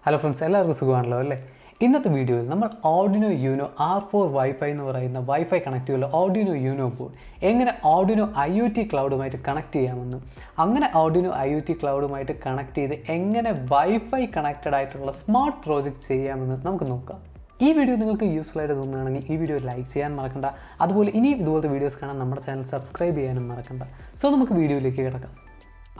Hello friends, എല്ലാവർക്കും സുഖമാണല്ലോ അല്ലേ? ഇന്നത്തെ വീഡിയോയിൽ നമ്മൾ Arduino UNO R4 Wi-Fi എന്ന് പറയുന്ന വൈഫൈ കണക്ട് ചെയ്യുന്ന Arduino UNO ബോർഡ് എങ്ങനെ Arduino IoT ക്ലൗഡുമായിട്ട് കണക്ട് ചെയ്യാമെന്നും അങ്ങനെ Arduino IoT ക്ലൗഡുമായിട്ട് കണക്ട് ചെയ്ത് എങ്ങനെ വൈഫൈ കണക്റ്റഡ് ആയിട്ടുള്ള സ്മാർട്ട് പ്രോജക്റ്റ് ചെയ്യാമെന്ന് നമുക്ക് നോക്കാം. ഈ വീഡിയോ നിങ്ങൾക്ക് യൂസ്ഫുൾ ആയിട്ട് തോന്നുകയാണെങ്കിൽ ഈ വീഡിയോ ലൈക്ക് ചെയ്യാൻ മറക്കണ്ട. അതുപോലെ ഇനിയും ഇതുപോലത്തെ വീഡിയോസ് കാണാൻ നമ്മുടെ ചാനൽ സബ്സ്ക്രൈബ് ചെയ്യാനും മറക്കണ്ട. സോ നമുക്ക് വീഡിയോയിലേക്ക് കിടക്കാം.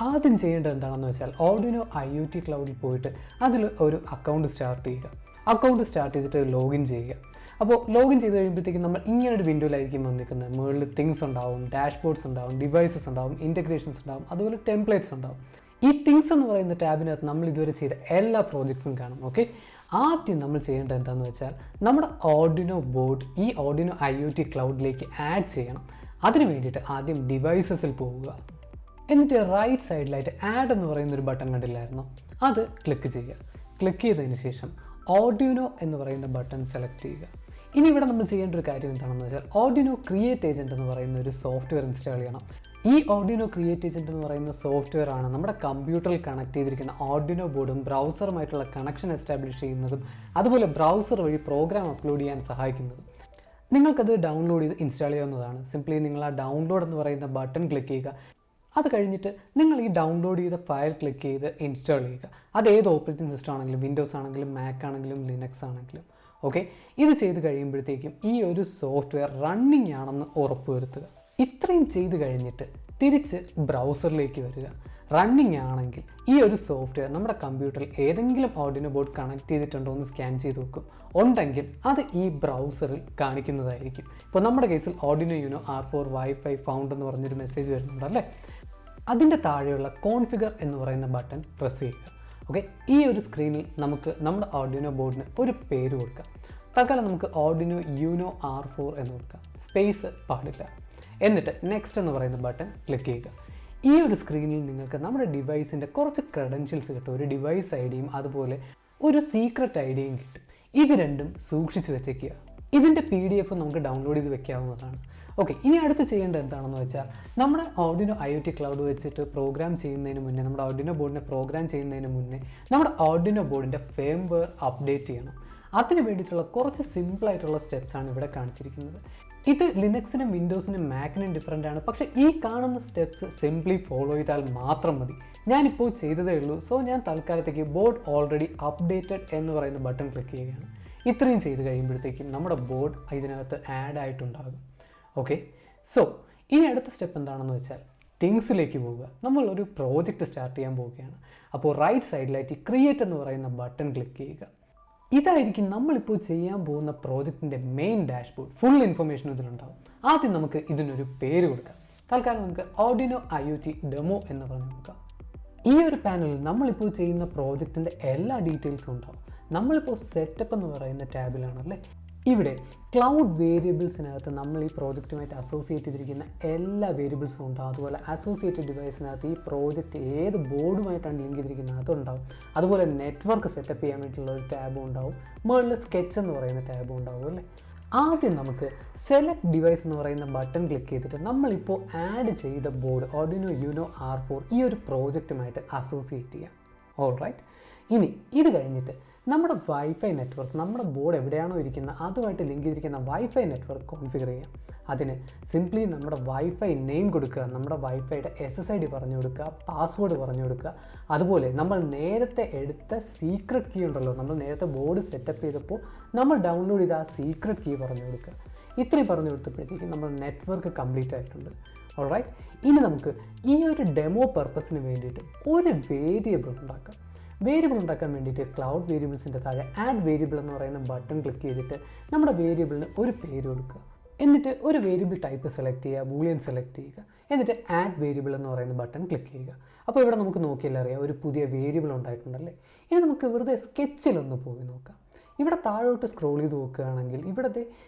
ആദ്യം ചെയ്യേണ്ടത് എന്താണെന്ന് വെച്ചാൽ Arduino IoT ക്ലൗഡിൽ പോയിട്ട് അതിൽ ഒരു അക്കൗണ്ട് സ്റ്റാർട്ട് ചെയ്യുക. അക്കൗണ്ട് സ്റ്റാർട്ട് ചെയ്തിട്ട് ലോഗിൻ ചെയ്യുക. അപ്പോൾ ലോഗിൻ ചെയ്ത് കഴിയുമ്പോഴത്തേക്കും നമ്മൾ ഇങ്ങനൊരു വിൻഡോയിലായിരിക്കും വന്നിരിക്കുന്നത്. മുകളിൽ തിങ്സ് ഉണ്ടാവും, ഡാഷ്ബോർഡ്സ് ഉണ്ടാവും, ഡിവൈസസ് ഉണ്ടാവും, ഇൻറ്റഗ്രേഷൻസ് ഉണ്ടാവും, അതുപോലെ ടെംപ്ലേറ്റ്സ് ഉണ്ടാവും. ഈ തിങ്സ് എന്ന് പറയുന്ന ടാബിനകത്ത് നമ്മൾ ഇതുവരെ ചെയ്ത എല്ലാ പ്രോജക്ട്സും കാണും. ഓക്കെ, ആദ്യം നമ്മൾ ചെയ്യേണ്ടത് എന്താണെന്ന് വെച്ചാൽ നമ്മുടെ Arduino ബോർഡ് ഈ Arduino IoT ക്ലൗഡിലേക്ക് ആഡ് ചെയ്യണം. അതിന് വേണ്ടിയിട്ട് ആദ്യം ഡിവൈസസിൽ പോവുക. എന്നിട്ട് റൈറ്റ് സൈഡിലായിട്ട് ആഡ് എന്ന് പറയുന്ന ഒരു ബട്ടൺ കണ്ടില്ലായിരുന്നോ, അത് ക്ലിക്ക് ചെയ്യുക. ക്ലിക്ക് ചെയ്തതിന് ശേഷം Arduino എന്ന് പറയുന്ന ബട്ടൺ സെലക്ട് ചെയ്യുക. ഇനി ഇവിടെ നമ്മൾ ചെയ്യേണ്ട ഒരു കാര്യം എന്താണെന്ന് വെച്ചാൽ Arduino ക്രിയേറ്റ് ഏജൻറ്റ് എന്ന് പറയുന്ന ഒരു സോഫ്റ്റ്വെയർ ഇൻസ്റ്റാൾ ചെയ്യണം. ഈ Arduino ക്രിയേറ്റ് ഏജൻറ്റ് എന്ന് പറയുന്ന സോഫ്റ്റ്വെയർ ആണ് നമ്മുടെ കമ്പ്യൂട്ടറിൽ കണക്ട് ചെയ്തിരിക്കുന്ന Arduino ബോർഡും ബ്രൗസറുമായിട്ടുള്ള കണക്ഷൻ എസ്റ്റാബ്ലിഷ് ചെയ്യുന്നതും അതുപോലെ ബ്രൗസർ വഴി പ്രോഗ്രാം അപ്ലോഡ് ചെയ്യാൻ സഹായിക്കുന്നതും. നിങ്ങൾക്കത് ഡൗൺലോഡ് ചെയ്ത് ഇൻസ്റ്റാൾ ചെയ്യാവുന്നതാണ്. സിംപ്ലി നിങ്ങൾ ആ ഡൗൺലോഡ് എന്ന് പറയുന്ന ബട്ടൺ ക്ലിക്ക് ചെയ്യുക. അത് കഴിഞ്ഞിട്ട് നിങ്ങൾ ഈ ഡൗൺലോഡ് ചെയ്ത ഫയൽ ക്ലിക്ക് ചെയ്ത് ഇൻസ്റ്റാൾ ചെയ്യുക. അത് ഏത് ഓപ്പറേറ്റിംഗ് സിസ്റ്റം ആണെങ്കിലും, വിൻഡോസ് ആണെങ്കിലും, മാക് ആണെങ്കിലും, ലിനക്സ് ആണെങ്കിലും. ഓക്കെ, ഇത് ചെയ്ത് കഴിയുമ്പോഴത്തേക്കും ഈ ഒരു സോഫ്റ്റ്വെയർ റണ്ണിങ് ആണെന്ന് ഉറപ്പുവരുത്തുക. ഇത്രയും ചെയ്ത് കഴിഞ്ഞിട്ട് തിരിച്ച് ബ്രൗസറിലേക്ക് വരിക. റണ്ണിങ് ആണെങ്കിൽ ഈ ഒരു സോഫ്റ്റ്വെയർ നമ്മുടെ കമ്പ്യൂട്ടറിൽ ഏതെങ്കിലും Arduino ബോർഡ് കണക്ട് ചെയ്തിട്ടുണ്ടോ എന്ന് സ്കാൻ ചെയ്ത് നോക്കും. ഉണ്ടെങ്കിൽ അത് ഈ ബ്രൗസറിൽ കാണിക്കുന്നതായിരിക്കും. ഇപ്പോൾ നമ്മുടെ കേസിൽ Arduino UNO R4 Wi-Fi found എന്ന് പറഞ്ഞൊരു മെസ്സേജ് വരുന്നുണ്ടല്ലേ. അതിൻ്റെ താഴെയുള്ള കോൺഫിഗർ എന്ന് പറയുന്ന ബട്ടൺ പ്രസ് ചെയ്യുക. ഓക്കെ, ഈ ഒരു സ്ക്രീനിൽ നമുക്ക് നമ്മുടെ Arduino ബോർഡിന് ഒരു പേര് കൊടുക്കാം. തൽക്കാലം നമുക്ക് Arduino UNO R4 എന്ന് കൊടുക്കാം. സ്പേസ് പാടില്ല. എന്നിട്ട് നെക്സ്റ്റ് എന്ന് പറയുന്ന ബട്ടൺ ക്ലിക്ക് ചെയ്യുക. ഈ ഒരു സ്ക്രീനിൽ നിങ്ങൾക്ക് നമ്മുടെ ഡിവൈസിൻ്റെ കുറച്ച് ക്രെഡൻഷ്യൽസ് കിട്ടും. ഒരു ഡിവൈസ് ഐഡിയും അതുപോലെ ഒരു സീക്രട്ട് ഐഡിയും കിട്ടും. ഇത് രണ്ടും സൂക്ഷിച്ച് വെച്ചേക്കുക. ഇതിൻ്റെ PDF നമുക്ക് ഡൗൺലോഡ് ചെയ്ത് വെക്കാവുന്നതാണ്. ഓക്കെ, ഇനി അടുത്ത് ചെയ്യേണ്ടത് എന്താണെന്ന് വെച്ചാൽ നമ്മുടെ Arduino IoT ക്ലൗഡ് വെച്ചിട്ട് പ്രോഗ്രാം ചെയ്യുന്നതിന് മുന്നേ, നമ്മുടെ Arduino ബോർഡിനെ പ്രോഗ്രാം ചെയ്യുന്നതിന് മുന്നേ നമ്മുടെ Arduino ബോർഡിൻ്റെ ഫേംവെയർ അപ്ഡേറ്റ് ചെയ്യണം. അതിന് വേണ്ടിയിട്ടുള്ള കുറച്ച് സിമ്പിളായിട്ടുള്ള സ്റ്റെപ്സാണ് ഇവിടെ കാണിച്ചിരിക്കുന്നത്. ഇത് ലിനക്സിനും വിൻഡോസിനും മാക്കിനും ഡിഫറൻ്റ് ആണ്. പക്ഷേ ഈ കാണുന്ന സ്റ്റെപ്സ് സിംപ്ലി ഫോളോ ചെയ്താൽ മാത്രം മതി. ഞാനിപ്പോൾ ചെയ്തതേ ഉള്ളൂ. സോ ഞാൻ തൽക്കാലത്തേക്ക് ബോർഡ് ഓൾറെഡി അപ്ഡേറ്റഡ് എന്ന് പറയുന്ന ബട്ടൺ ക്ലിക്ക് ചെയ്യുകയാണ്. ഇത്രയും ചെയ്ത് കഴിയുമ്പോഴത്തേക്കും നമ്മുടെ ബോർഡ് ഇതിനകത്ത് ആഡ് ആയിട്ടുണ്ടാകും. ഓക്കെ, സോ ഇനി അടുത്ത സ്റ്റെപ്പ് എന്താണെന്ന് വെച്ചാൽ തിങ്സിലേക്ക് പോവുക. നമ്മളൊരു പ്രോജക്റ്റ് സ്റ്റാർട്ട് ചെയ്യാൻ പോവുകയാണ്. അപ്പോൾ റൈറ്റ് സൈഡിലായിട്ട് ക്രിയേറ്റ് എന്ന് പറയുന്ന ബട്ടൺ ക്ലിക്ക് ചെയ്യുക. ഇതായിരിക്കും നമ്മളിപ്പോൾ ചെയ്യാൻ പോകുന്ന പ്രോജക്റ്റിൻ്റെ മെയിൻ ഡാഷ്ബോർഡ്. ഫുൾ ഇൻഫർമേഷൻ ഇതിലുണ്ടാവും. ആദ്യം നമുക്ക് ഇതിനൊരു പേര് കൊടുക്കാം. തൽക്കാലം നമുക്ക് Arduino IoT ഡെമോ എന്ന് പറഞ്ഞ് നോക്കാം. ഈ ഒരു പാനലിൽ നമ്മളിപ്പോൾ ചെയ്യുന്ന പ്രോജക്റ്റിൻ്റെ എല്ലാ ഡീറ്റെയിൽസും ഉണ്ടാവും. നമ്മളിപ്പോൾ സെറ്റപ്പ് എന്ന് പറയുന്ന ടാബിലാണല്ലേ. ഇവിടെ ക്ലൗഡ് വേരിയബിൾസിനകത്ത് നമ്മൾ ഈ പ്രോജക്റ്റുമായിട്ട് അസോസിയേറ്റ് ചെയ്തിരിക്കുന്ന എല്ലാ വേരിയബിൾസും ഉണ്ടാവും. അതുപോലെ അസോസിയേറ്റഡ് ഡിവൈസിനകത്ത് ഈ പ്രോജക്റ്റ് ഏത് ബോർഡുമായിട്ടാണ് ലിങ്ക് ചെയ്തിരിക്കുന്നത് അതുണ്ടാവും. അതുപോലെ നെറ്റ്വർക്ക് സെറ്റപ്പ് ചെയ്യാൻ വേണ്ടിയിട്ടുള്ള ഒരു ടാബും ഉണ്ടാവും. മുകളിൽ സ്കെച്ച് എന്ന് പറയുന്ന ടാബും ഉണ്ടാവും അല്ലേ. ആദ്യം നമുക്ക് സെലക്ട് ഡിവൈസ് എന്ന് പറയുന്ന ബട്ടൺ ക്ലിക്ക് ചെയ്തിട്ട് നമ്മളിപ്പോൾ ആഡ് ചെയ്ത ബോർഡ് Arduino UNO R4 ഈ ഒരു പ്രോജക്റ്റുമായിട്ട് അസോസിയേറ്റ് ചെയ്യാം. ഓൾ റൈറ്റ്, ഇനി ഇത് കഴിഞ്ഞിട്ട് നമ്മുടെ വൈഫൈ നെറ്റ്വർക്ക്, നമ്മുടെ ബോർഡ് എവിടെയാണോ ഇരിക്കുന്നത് അതുമായിട്ട് ലിങ്ക് ചെയ്തിരിക്കുന്ന വൈഫൈ നെറ്റ്വർക്ക് കോൺഫിഗർ ചെയ്യാം. അതിന് സിംപ്ലി നമ്മുടെ വൈഫൈ നെയിം കൊടുക്കുക, നമ്മുടെ വൈഫൈയുടെ SSID പറഞ്ഞു കൊടുക്കുക, പാസ്വേഡ് പറഞ്ഞു കൊടുക്കുക. അതുപോലെ നമ്മൾ നേരത്തെ എടുത്ത സീക്രട്ട് കീ ഉണ്ടല്ലോ, നമ്മൾ നേരത്തെ ബോർഡ് സെറ്റപ്പ് ചെയ്തപ്പോൾ നമ്മൾ ഡൗൺലോഡ് ചെയ്ത ആ സീക്രട്ട് കീ പറഞ്ഞു കൊടുക്കുക. ഇത്രയും പറഞ്ഞു കൊടുത്തപ്പോഴത്തേക്കും നമ്മുടെ നെറ്റ്വർക്ക് കംപ്ലീറ്റ് ആയിട്ടുണ്ട്. ഓൾ റൈറ്റ്, ഇനി നമുക്ക് ഈ ഒരു ഡെമോ പർപ്പസിന് വേണ്ടിയിട്ട് ഒരു വേരിയബിൾ ഉണ്ടാക്കാം. വേരിയബിൾ ഉണ്ടാക്കാൻ വേണ്ടിയിട്ട് ക്ലൗഡ് വേരിയബിൾസിൻ്റെ താഴെ ആഡ് വേരിയബിൾ എന്ന് പറയുന്ന ബട്ടൺ ക്ലിക്ക് ചെയ്തിട്ട് നമ്മുടെ വേരിയബിളിന് ഒരു പേര് കൊടുക്കുക. എന്നിട്ട് ഒരു വേരിയബിൾ ടൈപ്പ് സെലക്ട് ചെയ്യുക, ബൂളിയൻ സെലക്ട് ചെയ്യുക. എന്നിട്ട് ആഡ് വേരിയബിൾ എന്ന് പറയുന്ന ബട്ടൺ ക്ലിക്ക് ചെയ്യുക. അപ്പോൾ ഇവിടെ നമുക്ക് നോക്കിയാൽ അറിയാം ഒരു പുതിയ വേരിയബിൾ ഉണ്ടായിട്ടുണ്ടല്ലേ. ഇനി നമുക്ക് വെറുതെ സ്കെച്ചിലൊന്ന് പോയി നോക്കാം. ഇവിടെ താഴോട്ട് സ്ക്രോൾ ചെയ്ത് നോക്കുകയാണെങ്കിൽ ഇവിടുത്തെ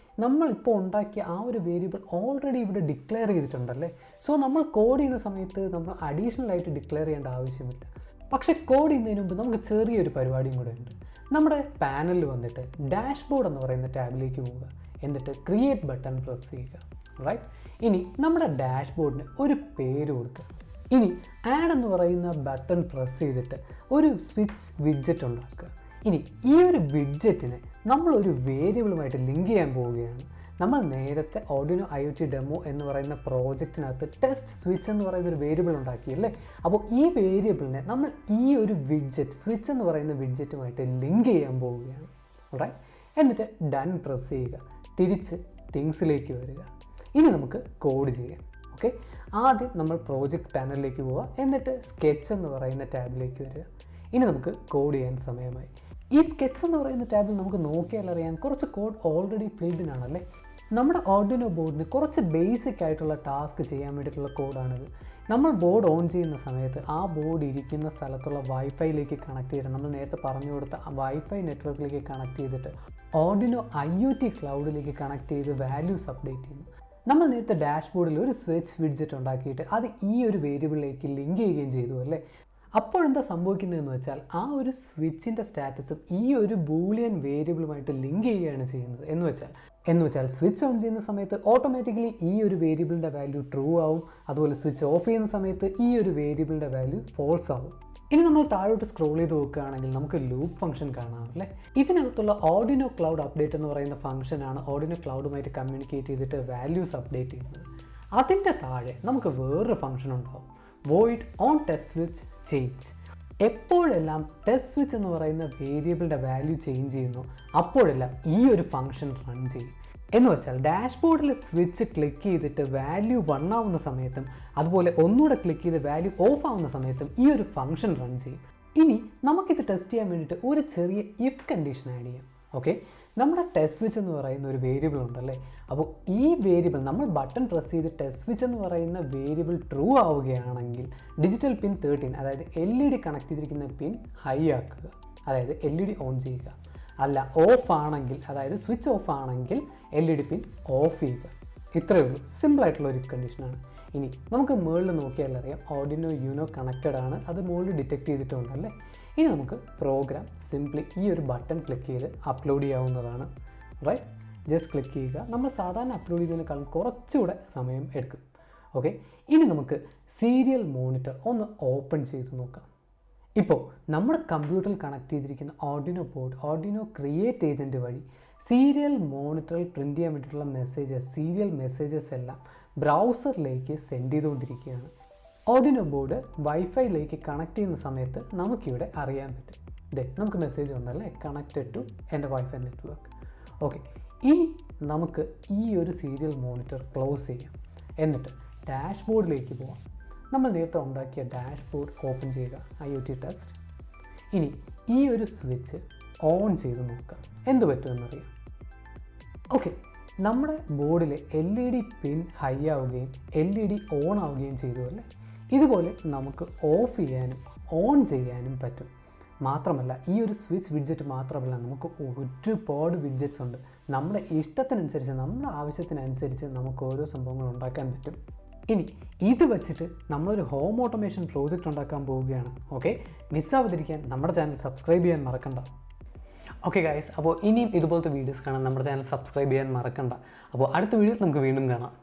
നമ്മളിപ്പോൾ ഉണ്ടാക്കിയ ആ ഒരു വേരിയബിൾ ഓൾറെഡി ഇവിടെ ഡിക്ലെയർ ചെയ്തിട്ടുണ്ടല്ലേ. സോ നമ്മൾ കോഡ് ചെയ്യുന്ന സമയത്ത് നമ്മൾ അഡീഷണൽ ആയിട്ട് ഡിക്ലെയർ ചെയ്യേണ്ട ആവശ്യമില്ല. പക്ഷേ കോഡ് ചെയ്യുന്നതിന് മുമ്പ് നമുക്ക് ചെറിയൊരു പരിപാടിയും കൂടെ ഉണ്ട്. നമ്മുടെ പാനലിൽ വന്നിട്ട് ഡാഷ്ബോർഡ് എന്ന് പറയുന്ന ടാബിലേക്ക് പോവുക. എന്നിട്ട് ക്രിയേറ്റ് ബട്ടൺ പ്രസ് ചെയ്യുക. റൈറ്റ്, ഇനി നമ്മുടെ ഡാഷ്ബോർഡിന് ഒരു പേര് കൊടുക്കുക. ഇനി ആഡ് എന്ന് പറയുന്ന ബട്ടൺ പ്രസ് ചെയ്തിട്ട് ഒരു സ്വിച്ച് വിഡ്ജറ്റ് ഉണ്ടാക്കുക. ഇനി ഈ ഒരു വിഡ്ജറ്റിനെ നമ്മളൊരു വേരിയബിളുമായിട്ട് ലിങ്ക് ചെയ്യാൻ പോവുകയാണ്. നമ്മൾ നേരത്തെ Arduino IoT ഡെമോ എന്ന് പറയുന്ന പ്രോജക്റ്റിനകത്ത് ടെസ്റ്റ് സ്വിച്ച് എന്ന് പറയുന്ന ഒരു വേരിയബിൾ ഉണ്ടാക്കിയല്ലേ. അപ്പോൾ ഈ വേരിയബിളിനെ നമ്മൾ ഈ ഒരു വിഡ്ജറ്റ് സ്വിച്ച് എന്ന് പറയുന്ന വിഡ്ജറ്റുമായിട്ട് ലിങ്ക് ചെയ്യാൻ പോവുകയാണ്. റൈറ്റ്, എന്നിട്ട് ഡൺ പ്രസ് ചെയ്യുക, തിരിച്ച് തിങ്സിലേക്ക് വരിക. ഇനി നമുക്ക് കോഡ് ചെയ്യാം. ഓക്കെ, ആദ്യം നമ്മൾ പ്രോജക്റ്റ് പാനലിലേക്ക് പോവുക, എന്നിട്ട് സ്കെച്ച് എന്ന് പറയുന്ന ടാബിലേക്ക് വരിക. ഇനി നമുക്ക് കോഡ് ചെയ്യാൻ സമയമായി. ഈ സ്കെച്ച് എന്ന് പറയുന്ന ടാബിൽ നമുക്ക് നോക്കിയാൽ അറിയാം കുറച്ച് കോഡ് ഓൾറെഡി ഫിൽഡ് ആണല്ലേ. നമ്മുടെ Arduino ബോർഡിന് കുറച്ച് ബേസിക് ആയിട്ടുള്ള ടാസ്ക് ചെയ്യാൻ വേണ്ടിയിട്ടുള്ള കോഡാണിത്. നമ്മൾ ബോർഡ് ഓൺ ചെയ്യുന്ന സമയത്ത് ആ ബോർഡ് ഇരിക്കുന്ന സ്ഥലത്തുള്ള വൈഫൈയിലേക്ക് കണക്ട് ചെയ്തിട്ട് നമ്മൾ നേരത്തെ പറഞ്ഞു കൊടുത്ത വൈഫൈ നെറ്റ്വർക്കിലേക്ക് കണക്ട് ചെയ്തിട്ട് Arduino IoT ക്ലൗഡിലേക്ക് കണക്ട് ചെയ്ത് വാല്യൂസ് അപ്ഡേറ്റ് ചെയ്യുന്നു. നമ്മൾ നേരത്തെ ഡാഷ്ബോർഡിൽ ഒരു സ്വിച്ച് വിഡ്ജറ്റ് ഉണ്ടാക്കിയിട്ട് അത് ഈ ഒരു വേരിയബിളിലേക്ക് ലിങ്ക് ചെയ്യുകയും ചെയ്തു അല്ലേ. അപ്പോഴെന്താ സംഭവിക്കുന്നതെന്ന് വെച്ചാൽ ആ ഒരു സ്വിച്ചിൻ്റെ സ്റ്റാറ്റസും ഈ ഒരു ബൂളിയൻ വേരിയബിളുമായിട്ട് ലിങ്ക് ചെയ്യുകയാണ് ചെയ്യുന്നത്. എന്ന് വെച്ചാൽ സ്വിച്ച് ഓൺ ചെയ്യുന്ന സമയത്ത് ഓട്ടോമാറ്റിക്കലി ഈ ഒരു വേരിയബിളിൻ്റെ വാല്യൂ ട്രൂ ആവും, അതുപോലെ സ്വിച്ച് ഓഫ് ചെയ്യുന്ന സമയത്ത് ഈ ഒരു വേരിയബിളിൻ്റെ വാല്യൂ ഫോൾസ് ആവും. ഇനി നമ്മൾ താഴോട്ട് സ്ക്രോൾ ചെയ്ത് നോക്കുകയാണെങ്കിൽ നമുക്ക് ലൂപ്പ് ഫംഗ്ഷൻ കാണാം അല്ലേ. ഇതിനകത്തുള്ള Arduino ക്ലൗഡ് അപ്ഡേറ്റ് എന്ന് പറയുന്ന ഫംഗ്ഷനാണ് Arduino ക്ലൗഡുമായിട്ട് കമ്മ്യൂണിക്കേറ്റ് ചെയ്തിട്ട് വാല്യൂസ് അപ്ഡേറ്റ് ചെയ്യുന്നത്. അതിൻ്റെ താഴെ നമുക്ക് വേറൊരു ഫംഗ്ഷൻ ഉണ്ടാവും, void on test switch change. എപ്പോഴെല്ലാം ടെസ്റ്റ് സ്വിച്ച് എന്ന് പറയുന്ന വേരിയബിളിൻ്റെ വാല്യൂ ചേഞ്ച് ചെയ്യുന്നു അപ്പോഴെല്ലാം ഈ ഒരു ഫംഗ്ഷൻ റൺ ചെയ്യും. എന്ന് വെച്ചാൽ ഡാഷ്ബോർഡിൽ സ്വിച്ച് ക്ലിക്ക് ചെയ്തിട്ട് വാല്യൂ 1 ആവുന്ന സമയത്തും അതുപോലെ ഒന്നുകൂടെ ക്ലിക്ക് ചെയ്ത് വാല്യൂ ഓഫ് ആവുന്ന സമയത്തും ഈ ഒരു ഫംഗ്ഷൻ റൺ ചെയ്യും. ഇനി നമുക്കിത് ടെസ്റ്റ് ചെയ്യാൻ വേണ്ടിയിട്ട് ഒരു ചെറിയ ഇഫ് കണ്ടീഷൻ ആഡ് ചെയ്യാം. ഓക്കെ, നമ്മുടെ ടെസ്റ്റ് സ്വിച്ച് എന്ന് പറയുന്ന ഒരു വേരിയബിൾ ഉണ്ടല്ലേ. അപ്പോൾ ഈ വേരിയബിൾ നമ്മൾ ബട്ടൺ പ്രസ് ചെയ്ത് ടെസ്റ്റ് സ്വിച്ച് എന്ന് പറയുന്ന വേരിയബിൾ ട്രൂ ആവുകയാണെങ്കിൽ ഡിജിറ്റൽ പിൻ 13, അതായത് LED കണക്ട് ചെയ്തിരിക്കുന്ന പിൻ ഹൈ ആക്കുക, അതായത് LED ഓൺ ചെയ്യുക. അല്ല ഓഫ് ആണെങ്കിൽ, അതായത് സ്വിച്ച് ഓഫ് ആണെങ്കിൽ LED പിൻ ഓഫ് ചെയ്യുക. ഇത്രയേ ഉള്ളൂ, സിമ്പിളായിട്ടുള്ള ഒരു കണ്ടീഷനാണ്. ഇനി നമുക്ക് മുകളിൽ നോക്കിയാൽ അറിയാം Arduino UNO കണക്റ്റഡ് ആണ്, അത് മുകളിൽ ഡിറ്റക്ട് ചെയ്തിട്ടുണ്ടല്ലേ. ഇനി നമുക്ക് പ്രോഗ്രാം സിംപ്ലി ഈ ഒരു ബട്ടൺ ക്ലിക്ക് ചെയ്ത് അപ്ലോഡ് ചെയ്യാവുന്നതാണ്. റൈറ്റ്, ജസ്റ്റ് ക്ലിക്ക് ചെയ്യുക. നമ്മൾ സാധാരണ അപ്ലോഡ് ചെയ്തതിനേക്കാളും കുറച്ചുകൂടെ സമയം എടുക്കും. ഓക്കെ, ഇനി നമുക്ക് സീരിയൽ മോണിറ്റർ ഒന്ന് ഓപ്പൺ ചെയ്ത് നോക്കാം. ഇപ്പോൾ നമ്മുടെ കമ്പ്യൂട്ടറിൽ കണക്ട് ചെയ്തിരിക്കുന്ന Arduino board Arduino create agent വഴി സീരിയൽ മോണിറ്ററിൽ പ്രിൻറ്റ് ചെയ്യാൻ വേണ്ടിയിട്ടുള്ള സീരിയൽ മെസ്സേജസ് എല്ലാം ബ്രൗസറിലേക്ക് സെൻഡ് ചെയ്തുകൊണ്ടിരിക്കുകയാണ്. Arduino ബോർഡ് വൈഫൈയിലേക്ക് കണക്ട് ചെയ്യുന്ന സമയത്ത് നമുക്കിവിടെ അറിയാൻ പറ്റും, നമുക്ക് മെസ്സേജ് വന്നല്ലേ, കണക്റ്റഡ് ടു എൻ്റെ വൈഫൈ നെറ്റ്വർക്ക്. ഓക്കെ, ഇനി നമുക്ക് ഈ ഒരു സീരിയൽ മോണിറ്റർ ക്ലോസ് ചെയ്യാം, എന്നിട്ട് ഡാഷ്ബോർഡിലേക്ക് പോകാം. നമ്മൾ നേരത്തെ ഉണ്ടാക്കിയ ഡാഷ്ബോർഡ് ഓപ്പൺ ചെയ്യുക, IoT ടെസ്റ്റ്. ഇനി ഈ ഒരു സ്വിച്ച് ഓൺ ചെയ്ത് നോക്കാം, എന്ത് പറ്റുമെന്നറിയാം. ഓക്കെ, നമ്മുടെ ബോർഡിലെ LED പിൻ ഹൈ ആവുകയും LED ഓൺ ആവുകയും ചെയ്തു അല്ലേ. ഇതുപോലെ നമുക്ക് ഓഫ് ചെയ്യാനും ഓൺ ചെയ്യാനും പറ്റും. മാത്രമല്ല ഈ ഒരു സ്വിച്ച് വിഡ്ജറ്റ് മാത്രമല്ല, നമുക്ക് ഒരുപാട് വിഡ്ജറ്റ്സ് ഉണ്ട്. നമ്മുടെ ഇഷ്ടത്തിനനുസരിച്ച്, നമ്മുടെ ആവശ്യത്തിനനുസരിച്ച് നമുക്ക് ഓരോ സംഭവങ്ങൾ ഉണ്ടാക്കാൻ പറ്റും. ഇനി ഇത് വെച്ചിട്ട് നമ്മളൊരു ഹോം ഓട്ടോമേഷൻ പ്രോജക്റ്റ് ഉണ്ടാക്കാൻ പോവുകയാണ്. ഓക്കെ, മിസ്സാവാതിരിക്കാൻ നമ്മുടെ ചാനൽ സബ്സ്ക്രൈബ് ചെയ്യാൻ മറക്കണ്ട. ഓക്കെ ഗൈസ്, അപ്പോൾ ഇനിയും ഇതുപോലത്തെ വീഡിയോസ് കാണാൻ നമ്മുടെ ചാനൽ സബ്സ്ക്രൈബ് ചെയ്യാൻ മറക്കണ്ട. അപ്പോൾ അടുത്ത വീഡിയോയിൽ നമുക്ക് വീണ്ടും കാണാം.